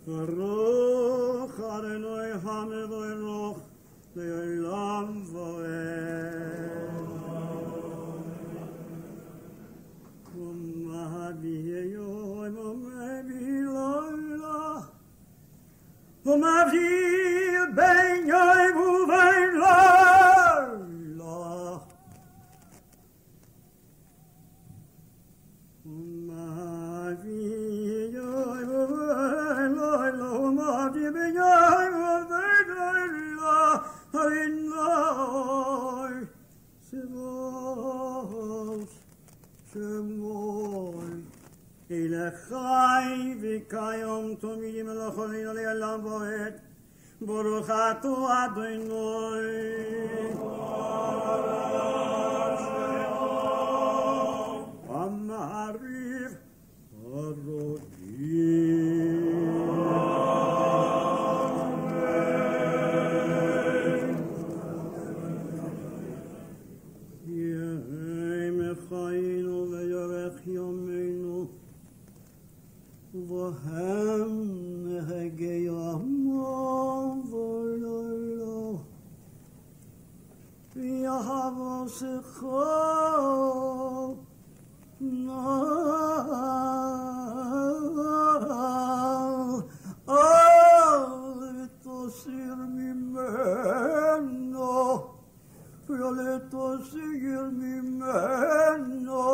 Baruch Adonai Hamidoi Roch Le'olam Voed. U'ma'aviyeh yoim u'ma'aviyeh loila u'ma'aviyeh ben yoim u'ben loila u'ma'aviyeh yoim u'ben loila u'ma'aviyeh ben yoim u'ben loila Adonai Tzivot Shemoy Elechai v'kayom tomidim elocholinu le'olam voed Baruch atah Adonai Amariv وهم هجيام ولولا يا حواسخو تصير ممنو ولا تصير ممنو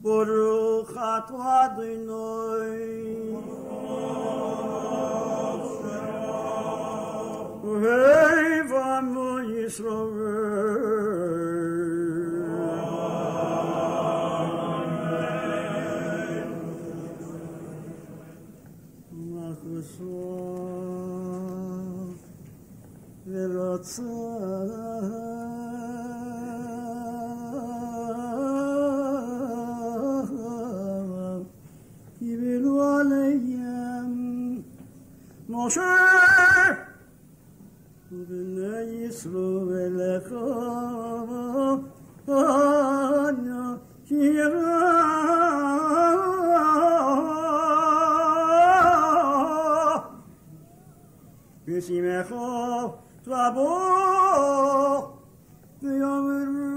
Baruch atah Adonai Ohev Amo Yisrael Machusah v'ratzah Moshe B'nai Yisrael Elecha Ana Yira B'shimecha Rabo V'yameru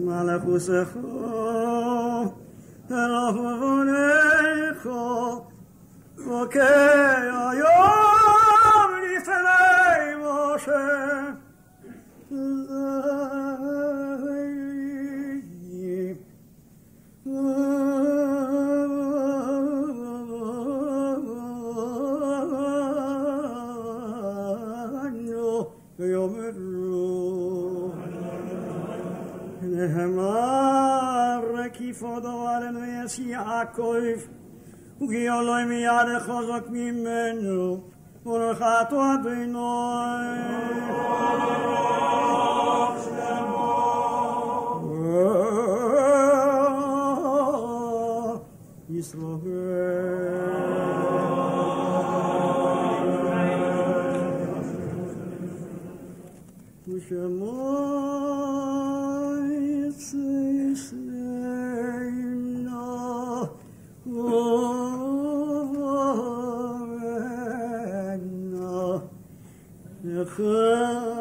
Malachusecha Elavonecha Okay, Ayom Lifelei Moshe Nehemar kifodo alenu yes Yaakov uki oloi miyad chazak mimenu Baruch atah Adonai Yisrael Ushamoy Tzisleina Vorena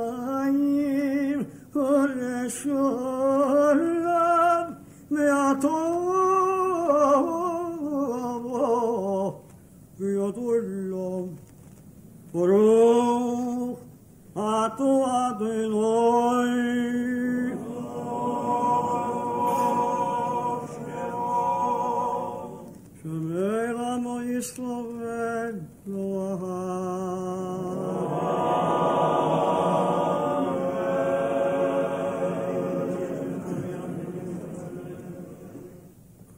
Chaim Olesholam Me'atov V'yadullam Baruch atah Adonai Shemei Amo Yisrael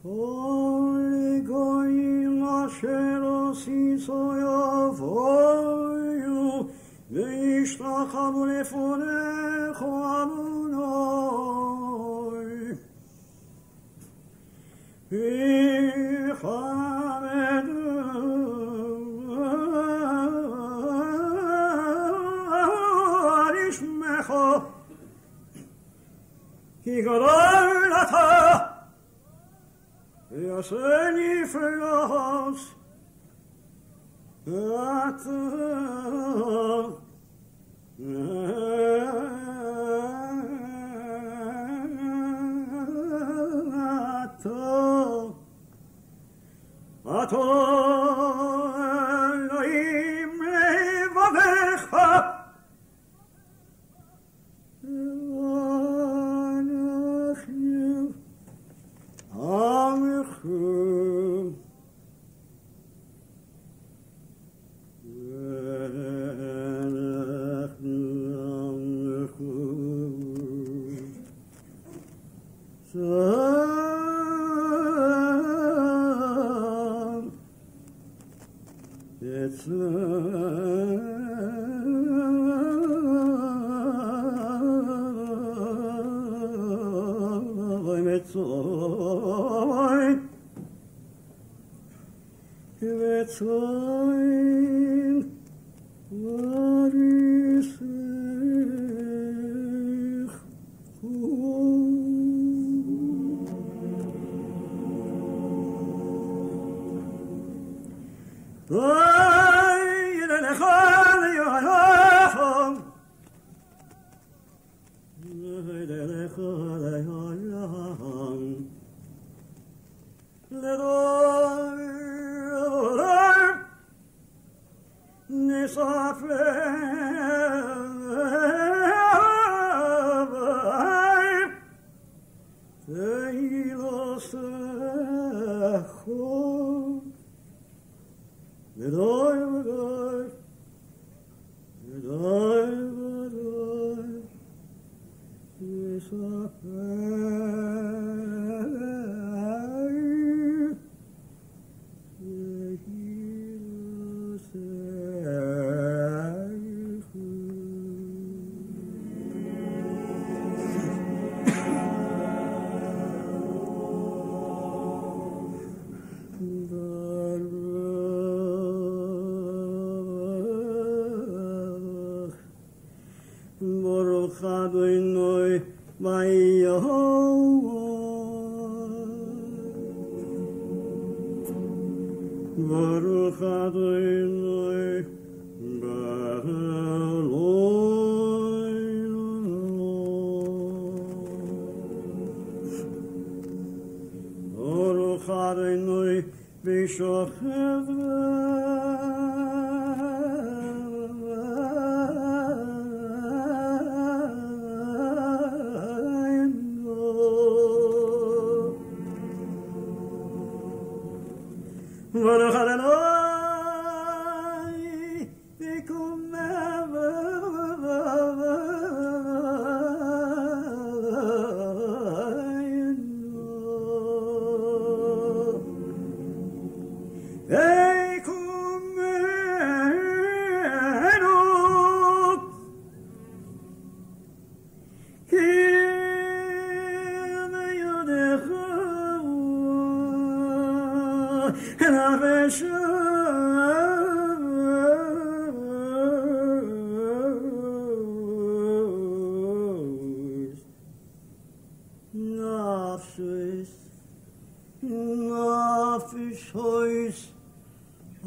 Kol goyim asher osiso yavoyu Ve'ishtachavu lefonecho Adonai V'chamedu Kigarata, Yaseni Ferros, Ato Elohim levavecha Anachnu Amichu It's what is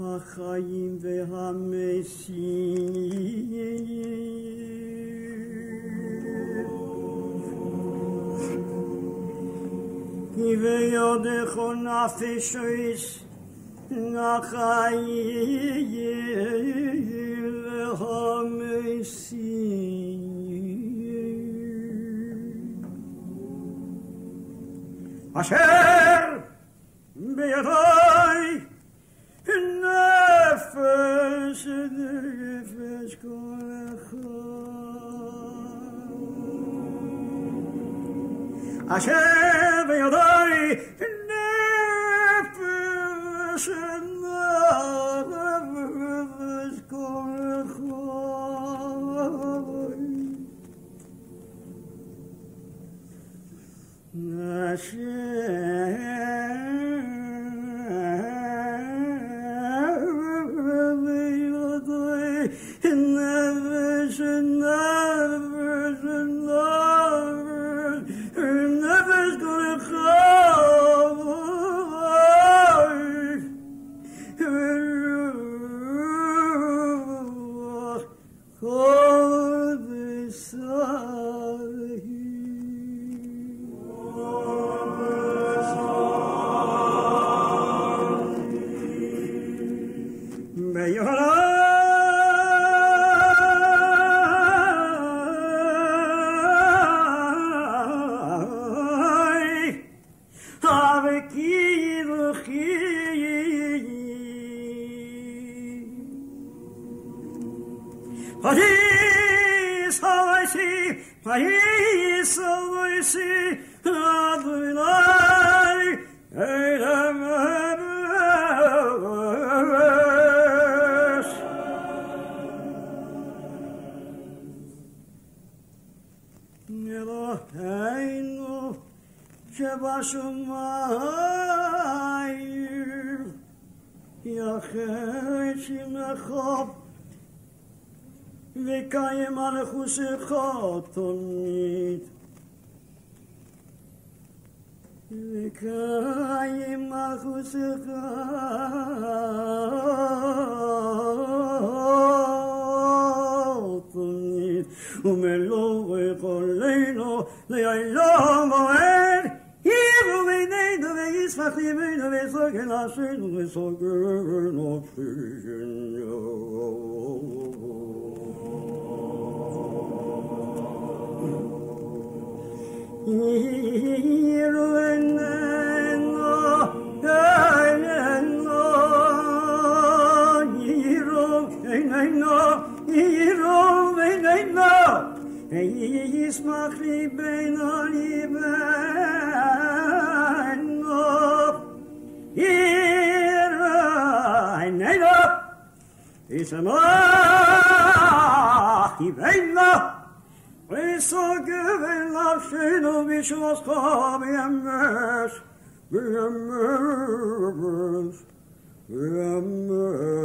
החיים והמסים כי ביודך נפשויס החיים והמסים אשר בידי נפש נפש כל אחד אשר בידי נפש נפש כל אחד אשר Paris, Paris, Adonai, Eremes. Eloheinu, שבשמיים, יחד שמך וקיים מלכותך תמיד. וקיים מלכותך תמיד. ומלוך עלינו לעולם ועד. יבוא בינינו וישמח ליבנו ויסוגל נפשנו ויסוגל נפשנו. ישמח ליבנו ליבנו יראינו ישמח ליבנו ויסוגל נפשנו בשמחך בימש בימש בימש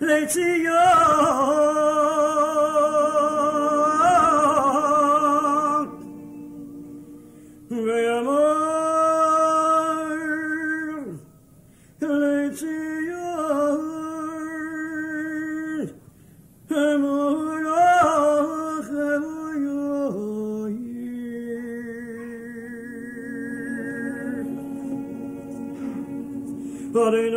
לציון ויאמר לציון אמונך Adonai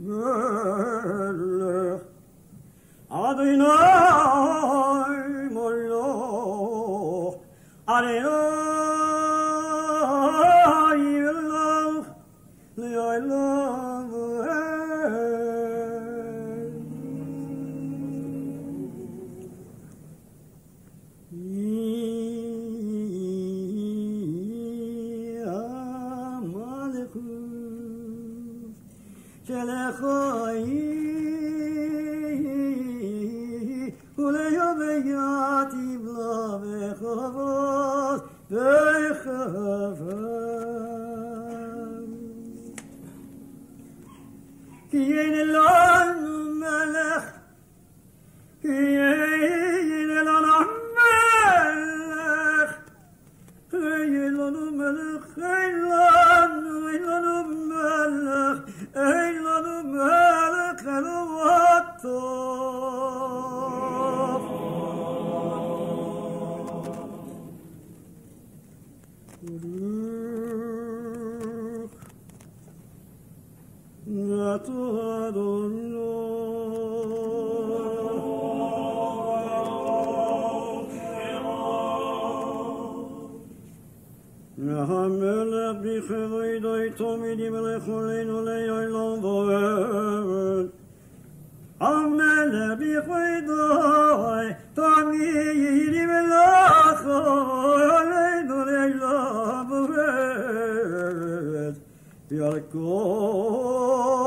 Melech Adonai Molech Adonai Melech Le'olam כי אין לנו מלך, כי אין לנו מלך, אין לנו מלך, אין לנו מלך, אין לנו מלך, אלו הטוב. נתו אדוני המלך בכבודו תמיד ימלך עלינו לעולם ועד. המלך בכבודו תמיד ימלך עלינו לעולם ועד. ירקוד